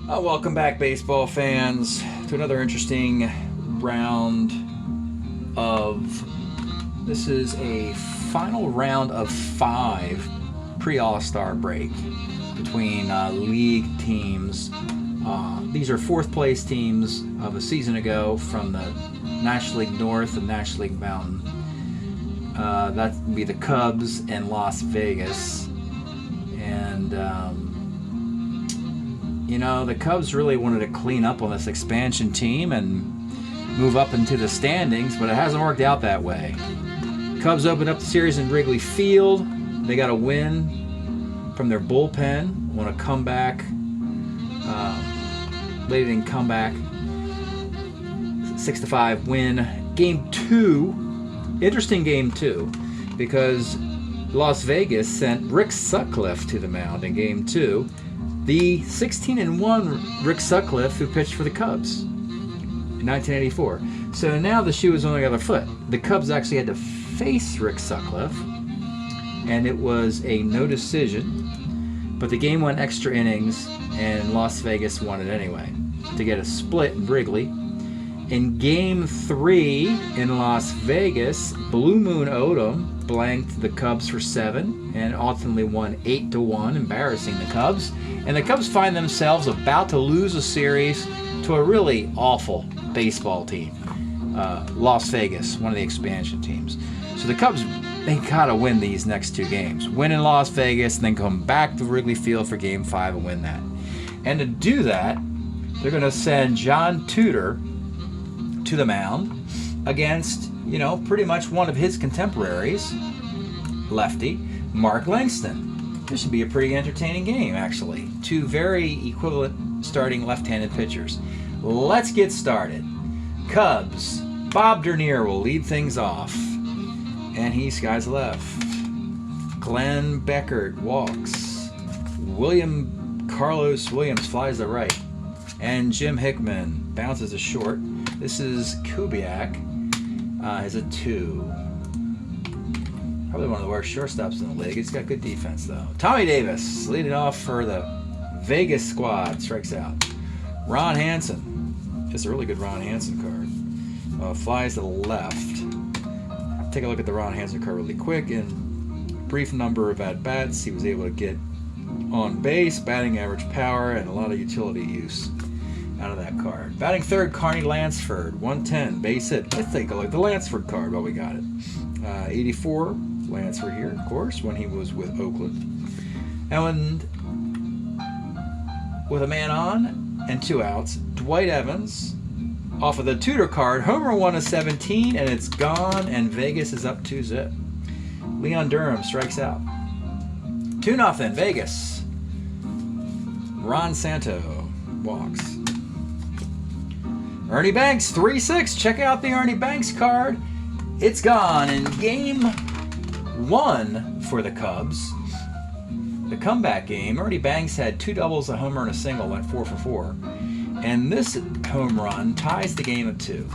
Welcome back, baseball fans, to another interesting round of. This is a final round of 5 pre-All-Star break between league teams. These are fourth place teams of a season ago from the National League North and National League Mountain. That would be the Cubs and Las Vegas. And the Cubs really wanted to clean up on this expansion team and move up into the standings, but it hasn't worked out that way. Cubs opened up the series in Wrigley Field. They got a win from their bullpen on a comeback, late inning comeback, 6-5 win. Game 2, interesting game 2, because Las Vegas sent Rick Sutcliffe to the mound in game 2. The 16-1 Rick Sutcliffe who pitched for the Cubs in 1984. So now the shoe is on the other foot. The Cubs actually had to face Rick Sutcliffe, and it was a no decision. But the game went extra innings, and Las Vegas won it anyway to get a split in Wrigley. In Game 3 in Las Vegas, Blue Moon Odom blanked the Cubs for 7 and ultimately won 8-1, embarrassing the Cubs. And the Cubs find themselves about to lose a series to a really awful baseball team, Las Vegas, one of the expansion teams. So the Cubs, they gotta win these next 2 games. Win in Las Vegas and then come back to Wrigley Field for Game 5 and win that. And to do that, they're gonna send John Tudor to the mound against, pretty much one of his contemporaries, lefty, Mark Langston. This should be a pretty entertaining game, actually. 2 very equivalent starting left-handed pitchers. Let's get started. Cubs, Bob Dernier will lead things off, and he skies left. Glenn Beckert walks. Carlos Williams flies to right, and Jim Hickman bounces to short. This is Kubiak, is a 2. Probably one of the worst shortstops in the league. He's got good defense, though. Tommy Davis, leading off for the Vegas squad, strikes out. Ron Hansen, just a really good Ron Hansen card, flies to the left. Take a look at the Ron Hansen card really quick. In brief number of at-bats, he was able to get on base, batting average power, and a lot of utility use out of that card. Batting third, Carney Lansford, 110, base hit. Let's take a look at the Lansford card while we got it. 84, Lansford here, of course, when he was with Oakland. And with a man on and 2 outs, Dwight Evans, off of the Tudor card, homer 1 of 17, and it's gone, and Vegas is up 2-zip. Leon Durham strikes out. 2-0, Vegas. Ron Santo walks. Ernie Banks, 3-6. Check out the Ernie Banks card. It's gone in Game 1 for the Cubs. The comeback game, Ernie Banks had 2 doubles, a homer, and a single, went 4 for 4. And this home run ties the game at 2.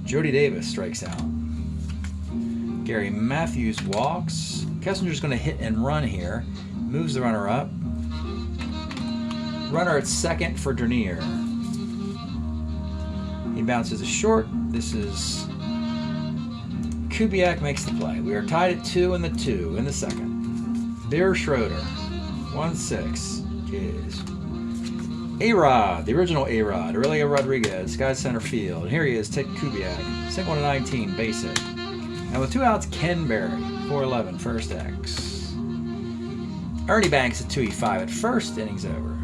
Jody Davis strikes out. Gary Matthews walks. Kessinger's going to hit and run here. Moves the runner up. Runner at second for Dernier. He bounces a short. This is Kubiak makes the play. We are tied at 2 in the 2 in the second. Beer Schroeder, 1-6 is A-Rod, the original A-Rod, Aurelio Rodriguez, skies center field. Here he is, Ted Kubiak, single to 19, base hit. And with 2 outs, Ken Berry, 4-11, first X. Ernie Banks at 2-5 at first, innings over.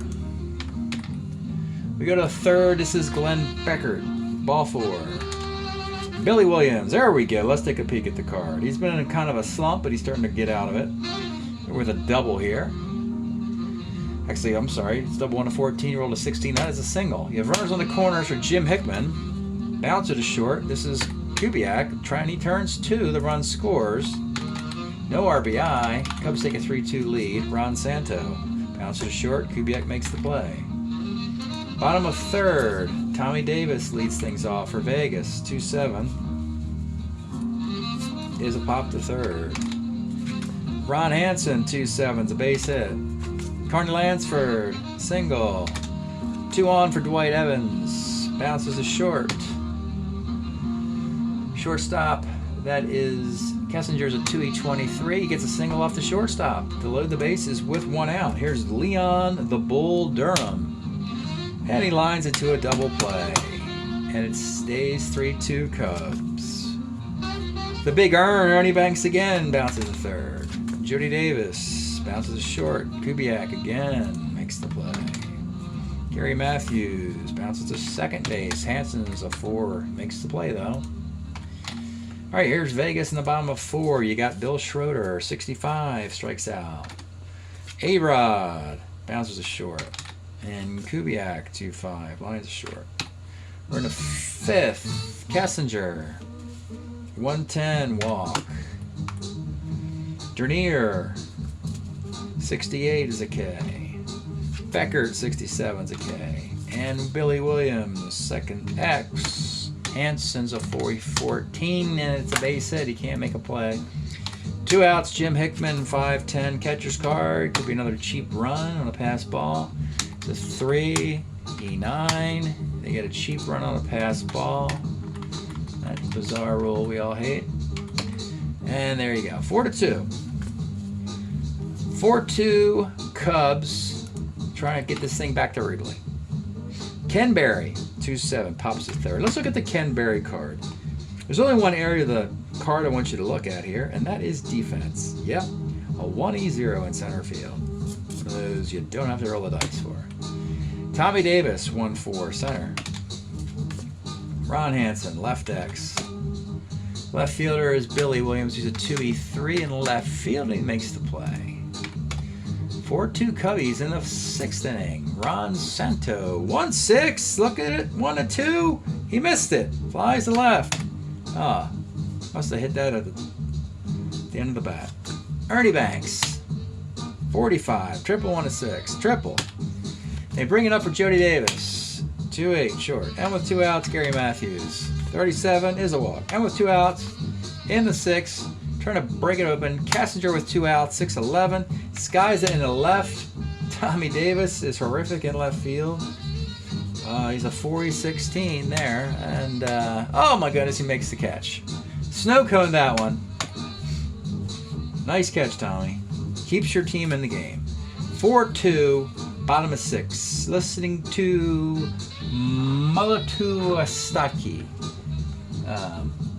We go to the third. This is Glenn Beckert, ball 4. Billy Williams, there we go. Let's take a peek at the card. He's been in kind of a slump, but he's starting to get out of it. With a double here. Actually, I'm sorry. It's double 1 to 14, roll to 16. That is a single. You have runners on the corners for Jim Hickman. Bounce it to short. This is Kubiak. He turns 2. The run scores. No RBI. Cubs take a 3-2 lead. Ron Santo. Bounce it to short. Kubiak makes the play. Bottom of third. Tommy Davis leads things off for Vegas. 2-7. Is a pop to third. Ron Hansen, 2-7's a base hit. Carney Lansford, single. 2 on for Dwight Evans. Bounces a short. Shortstop, that is Kessinger's a 2E23. He gets a single off the shortstop to load the bases with 1 out. Here's Leon the Bull Durham. And he lines it to a double play. And it stays 3-2 Cubs. The big Ernie Banks again bounces a third. Jody Davis bounces a short. Kubiak again makes the play. Gary Matthews bounces to second base. Hansen's a 4. Makes the play though. All right, here's Vegas in the bottom of 4. You got Bill Schroeder, 65, strikes out. A-Rod bounces a short. And Kubiak, 2-5, lines a short. We're in the 5th. Kessinger, 110, walk. Dernier, 68 is a K. Beckert, 67 is a K. And Billy Williams, second X. Hansen's a 4-14, and it's a base hit. He can't make a play. 2 outs, Jim Hickman, 5-10, catcher's card. Could be another cheap run on a pass ball. The 3, E9. They get a cheap run on a pass ball. That bizarre rule we all hate. And there you go, 4-2. 4-2 Cubs, trying to get this thing back to Wrigley. Ken Berry, 2-7, pops to third. Let's look at the Ken Berry card. There's only one area of the card I want you to look at here, and that is defense. Yep, a 1E0 in center field. One of those you don't have to roll the dice for. Tommy Davis, 1-4, center. Ron Hansen, left X. Left fielder is Billy Williams, who's a 2E3 in left field, and he makes the play. 4-2 Cubbies in the 6th inning. Ron Santo, 1-6. Look at it, 1-2. He missed it. Flies to left. Ah, must have hit that at the end of the bat. Ernie Banks, 45. Triple 1-6. Triple. They bring it up for Jody Davis. 2-8 short. And with 2 outs, Gary Matthews. 37 is a walk. And with 2 outs in the 6th. Trying to break it open. Kessinger with 2 outs, 6-11. Skies it in the left. Tommy Davis is horrific in left field. He's a 4-16 there. And, oh my goodness, he makes the catch. Snow cone that one. Nice catch, Tommy. Keeps your team in the game. 4-2, bottom of 6. Listening to Mulatu Astaki.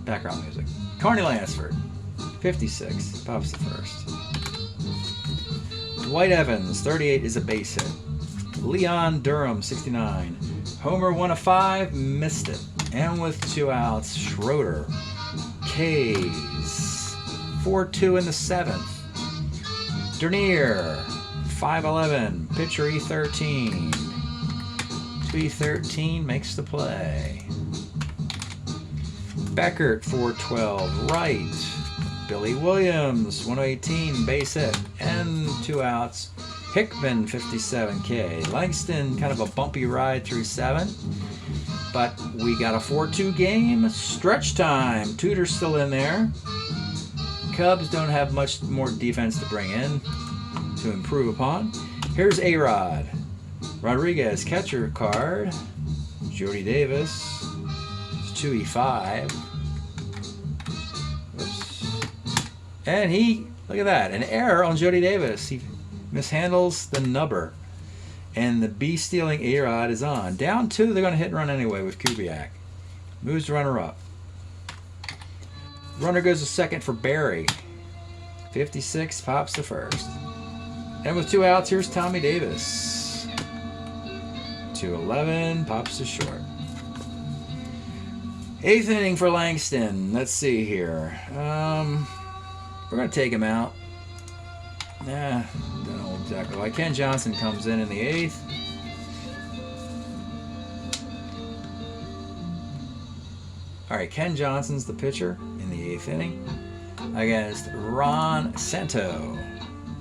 Background music. Carney Lansford. 56, pops the first. Dwight Evans, 38 is a base hit. Leon Durham, 69. Homer, 1-5, missed it. And with 2 outs, Schroeder. K's. 4-2 in the 7th. Dernier, 5-11. Pitcher E13. 2E13 makes the play. Beckert, 4-12. Right. Billy Williams, 118, base hit, and 2 outs. Hickman, 57K. Langston, kind of a bumpy ride through 7. But we got a 4-2 game. Stretch time. Tudor's still in there. Cubs don't have much more defense to bring in to improve upon. Here's A-Rod. Rodriguez, catcher card. Jody Davis, 2E5. And he, look at that, an error on Jody Davis. He mishandles the nubber. And the B-stealing A-Rod is on. Down 2, they're going to hit and run anyway with Kubiak. Moves the runner up. Runner goes to second for Barry. 56, pops to first. And with 2 outs, here's Tommy Davis. 2-11, pops to short. 8th inning for Langston. Let's see here. We're going to take him out. Don't know exactly why. Ken Johnson comes in the 8th. All right, Ken Johnson's the pitcher in the 8th inning against Ron Santo.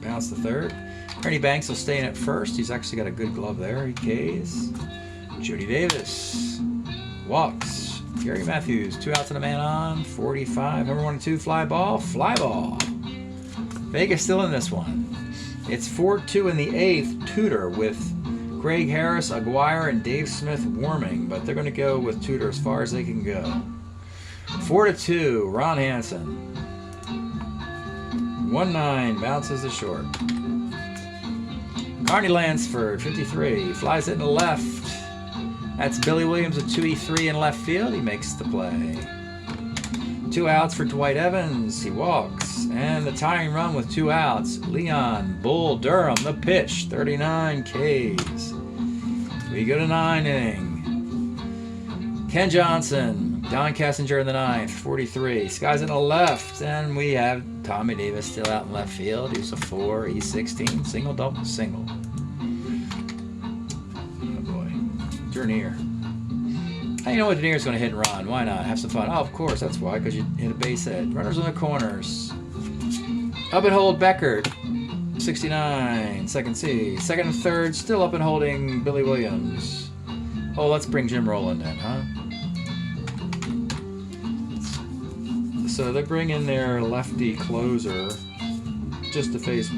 Bounce to third. Ernie Banks will stay in at first. He's actually got a good glove there. He Ks. Jody Davis walks. Gary Matthews, 2 outs and a man on. 45. Number 1-2, fly ball. Fly ball. Vegas still in this one. It's 4-2 in the 8th. Tudor with Craig Harris, Aguirre, and Dave Smith warming, but they're going to go with Tudor as far as they can go. 4-2, Ron Hansen. 1-9, bounces the short. Carney Lansford, 53, flies it in the left. That's Billy Williams with 2-3 in left field. He makes the play. 2 outs for Dwight Evans. He walks. And the tying run with 2 outs. Leon Bull Durham, the pitch. 39 Ks. We go to 9 inning. Ken Johnson, Don Kessinger in the 9th, 43. Skies in the left. And we have Tommy Davis still out in left field. He's a 4, E16. Single, double, single. Oh boy. Dernier. You know what, Dernier's going to hit and run. Why not? Have some fun. Oh, of course, that's why, because you hit a base hit. Runners on the corners. Up and hold Beckert. 69, second C. Second and third, still up and holding Billy Williams. Oh, let's bring Jim Rowland in, huh? So they bring in their lefty closer just to face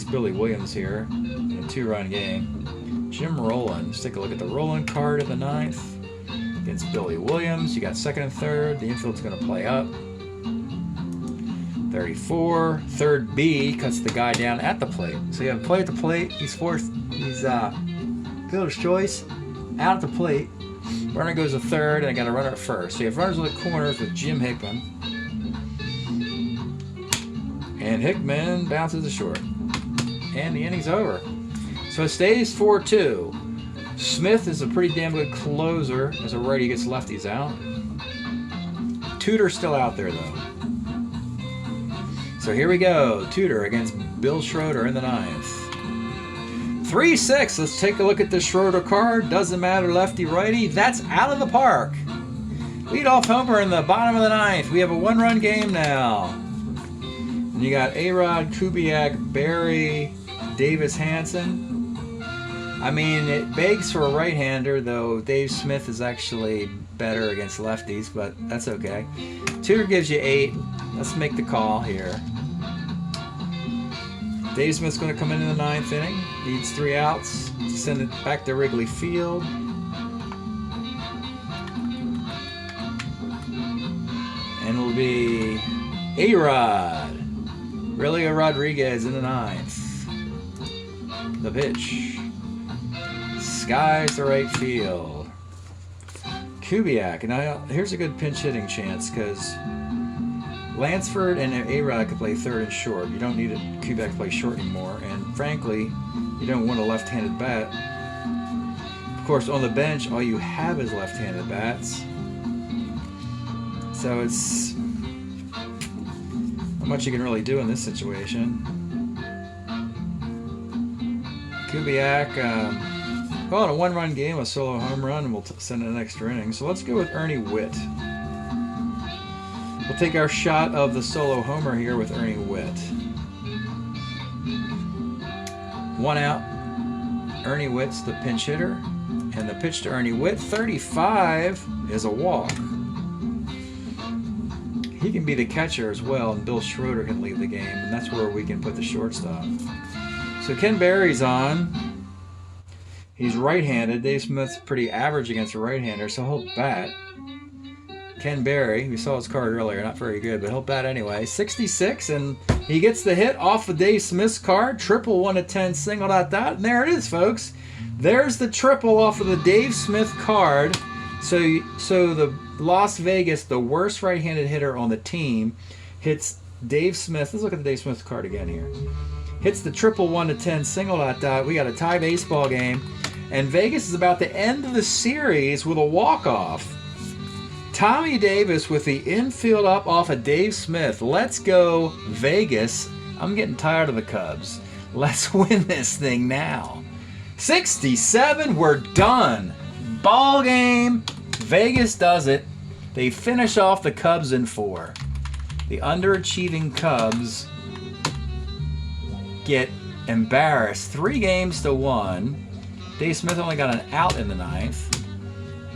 Billy Williams here in a 2-run game. Jim Rowland. Let's take a look at the Rowland card in the 9th. Against Billy Williams. You got second and third. The infield's going to play up. 34. Third B cuts the guy down at the plate. So you have a play at the plate. He's fielder's choice. Out at the plate. Runner goes to third, and I got a runner at first. So you have runners on the corners with Jim Hickman. And Hickman bounces to short. And the inning's over. So it stays 4-2. Smith is a pretty damn good closer as a righty gets lefties out. Tudor's still out there, though. So here we go. Tudor against Bill Schroeder in the 9th. 3-6. Let's take a look at the Schroeder card. Doesn't matter lefty, righty. That's out of the park. Leadoff homer in the bottom of the 9th. We have a 1-run game now. And you got A-Rod, Kubiak, Barry, Davis, Hansen. I mean, it begs for a right-hander, though Dave Smith is actually better against lefties, but that's okay. Tudor gives you 8. Let's make the call here. Dave Smith's going to come in the 9th inning. Needs 3 outs to send it back to Wrigley Field. And it'll be A-Rod. Relio Rodriguez in the 9th. The pitch. Skies to right field. Kubiak. Now, here's a good pinch hitting chance because Lansford and A-Rod could play third and short. You don't need Kubiak to play short anymore. And frankly, you don't want a left-handed bat. Of course, on the bench, all you have is left-handed bats. So it's not much you can really do in this situation. Kubiak, well, in a 1-run game, a solo home run, we'll send it an extra inning. So let's go with Ernie Witt. We'll take our shot of the solo homer here with Ernie Witt. 1 out. Ernie Witt's the pinch hitter. And the pitch to Ernie Witt, 35, is a walk. He can be the catcher as well, and Bill Schroeder can leave the game, and that's where we can put the shortstop. So Ken Berry's on. He's right-handed. Dave Smith's pretty average against a right-hander, so he'll bat. Ken Berry, we saw his card earlier, not very good, but he'll bat anyway. 66, and he gets the hit off of Dave Smith's card. Triple 1-10, single, ... And there it is, folks. There's the triple off of the Dave Smith card. So the Las Vegas, the worst right-handed hitter on the team, hits Dave Smith. Let's look at the Dave Smith card again here. Hits the triple 1-10, single ... We got a tie baseball game. And Vegas is about to end the series with a walk-off. Tommy Davis with the infield up off of Dave Smith. Let's go, Vegas. I'm getting tired of the Cubs. Let's win this thing now. 67, we're done. Ball game. Vegas does it. They finish off the Cubs in 4. The underachieving Cubs get embarrassed. 3-1. Dave Smith only got an out in the 9th.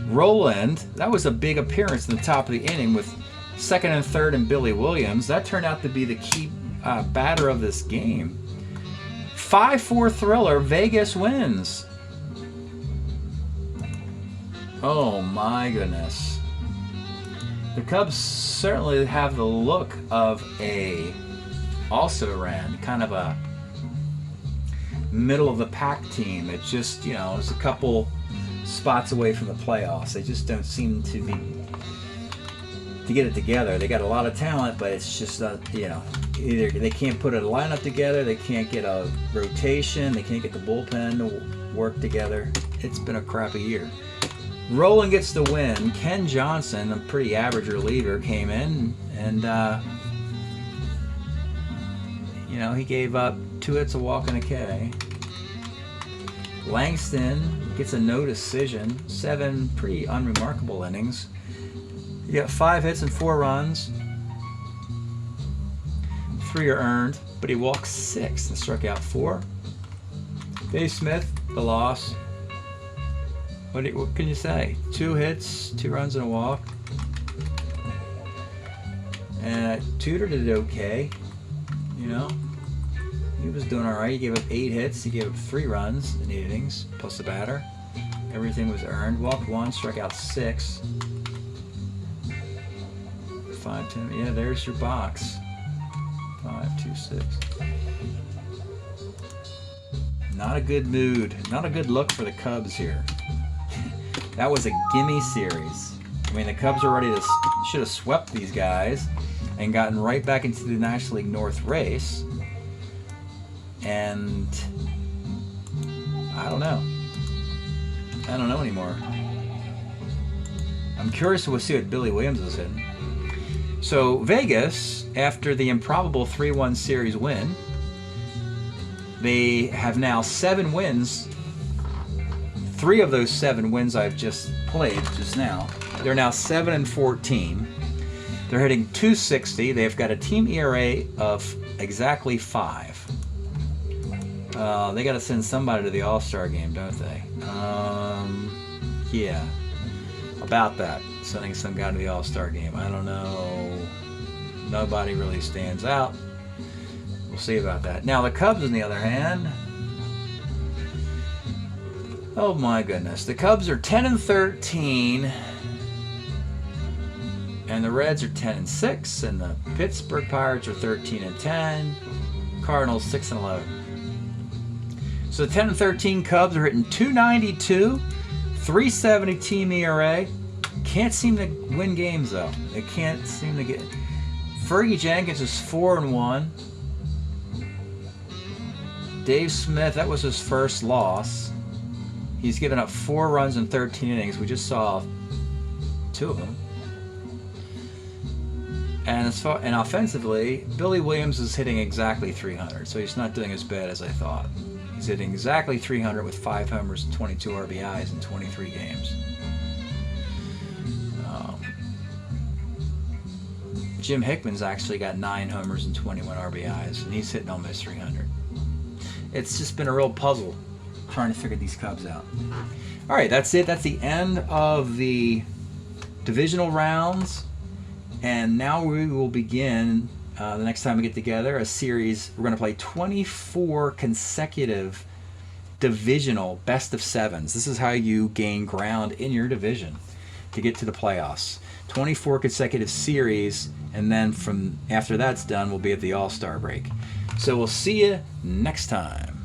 Rowland, that was a big appearance in the top of the inning with second and third and Billy Williams. That turned out to be the key batter of this game. 5-4 thriller. Vegas wins. Oh my goodness. The Cubs certainly have the look of a also-ran, kind of a middle of the pack team. It just, you know, it's a couple spots away from the playoffs. They just don't seem to get it together. They got a lot of talent, but it's just you know, either they can't put a lineup together, they can't get a rotation, they can't get the bullpen to work together. It's been a crappy year. Roland gets the win. Ken Johnson, a pretty average reliever, came in and you know, he gave up 2 hits, a walk, and a K. Langston gets a no decision. 7 pretty unremarkable innings. He got 5 hits and 4 runs. 3 are earned, but he walked 6 and struck out 4. Dave Smith, the loss. What can you say? 2 hits, 2 runs, and a walk. And Tudor did okay. You know, he was doing all right. He gave up 8 hits. He gave up 3 runs in the innings, plus the batter. Everything was earned. Walked 1, struck out 6. 5, 10. Yeah, there's your box. 5, 2, 6. Not a good mood. Not a good look for the Cubs here. That was a gimme series. I mean, the Cubs are ready to should have swept these guys and gotten right back into the National League North race. And I don't know. I don't know anymore. I'm curious to see what Billy Williams is hitting. So Vegas, after the improbable 3-1 series win, they have now 7 wins. 3 of those 7 wins I've just played just now. They're now 7-14. They're hitting .260. They've got a team ERA of exactly 5. They got to send somebody to the All-Star game, don't they? Yeah, about that. Sending some guy to the All-Star game. I don't know. Nobody really stands out. We'll see about that. Now the Cubs, on the other hand. Oh my goodness. The Cubs are 10-13. And the Reds are 10-6. And the Pittsburgh Pirates are 13-10. Cardinals 6-11. So the 10-13 Cubs are hitting .292, .370 team ERA. Can't seem to win games though. They can't seem to get. Fergie Jenkins is 4-1. Dave Smith, that was his first loss. He's given up 4 runs in 13 innings. We just saw 2 of them. And offensively, Billy Williams is hitting exactly .300, so he's not doing as bad as I thought. He's hitting exactly .300 with 5 homers and 22 RBIs in 23 games. Jim Hickman's actually got 9 homers and 21 RBIs, and he's hitting almost .300. It's just been a real puzzle trying to figure these Cubs out. All right, that's it. That's the end of the divisional rounds. And now we will begin, the next time we get together, a series. We're going to play 24 consecutive divisional best of 7s. This is how you gain ground in your division to get to the playoffs. 24 consecutive series, and then from after that's done, we'll be at the All-Star break. So we'll see you next time.